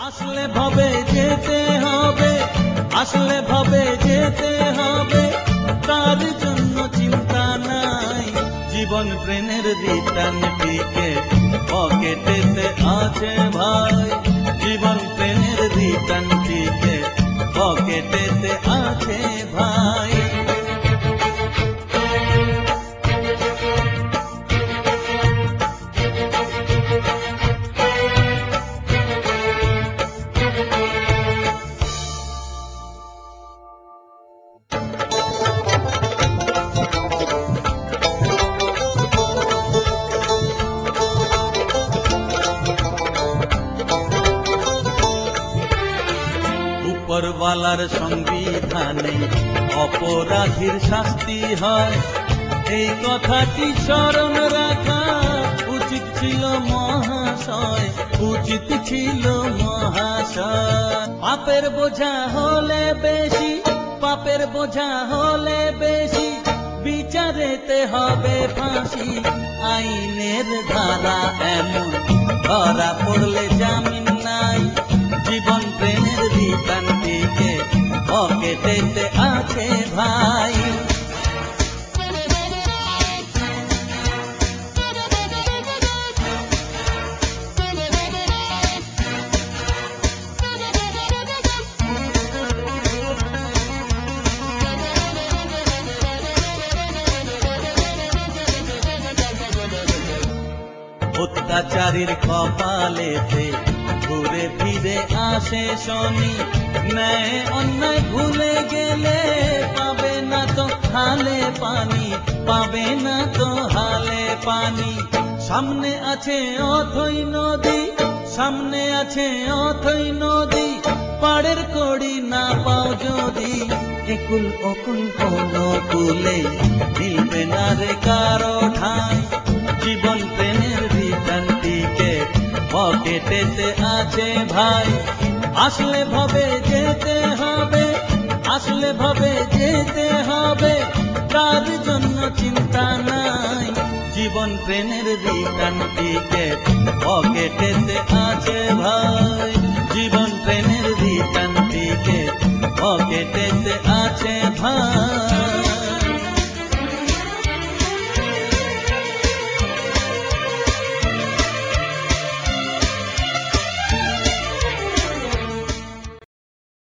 আসলে ভাবে যেতে হবে, আসলে ভাবে যেতে হবে, তার জন্য চিন্তা নাই। জীবন ট্রেনের রিটার্ন টিকেট পকেটেতে আছে ভাই, জীবন ট্রেনের রিটার্ন টিকেট পকেটেতে আছে ভাই। উপরওয়ালার সংবিধানে অপরাধীর শাস্তি হয়, এই কথাটি স্মরণ রাখা উচিত ছিল মহাশয়, উচিত ছিল মহাশয়। পাপের বোঝা হলে বেশি, পাপের বোঝা হলে বেশি, বিচারেতে হবে ফাঁসি। আইনের ধারা এমন ধরা পড়লে জামিন নাই, জীবন ট্রেনের রিটার্ন টিকেট পকেটেতে আছে ভাই। অত্যাচারীর কপালেতে ঘুরে ফিরে আসে শনি, ন্যায় অন্যায় ভুলে গেলে পাবে না তো হালে পানি, পাবে না তো হালে পানি। সামনে আছে অথই নদী, সামনে আছে অথই নদী, পাড়ের কড়ি না পাও যদি, একুল অকুল কোনো কুলে মিলবে না রে কারো ঠাঁই। জীবন ট্রেনের রিটার্ন টিকেট পকেটেতে আছে ভাই, আসলে ভাবে যেতে হবে, আসলে ভাবে যেতে হবে, তার জন্য চিন্তা নাই। জীবন ট্রেনের রিটার্ন টিকেট পকেটেতে আছে ভাই, জীবন ট্রেনের রিটার্ন টিকেট পকেটেতে আছে ভাই।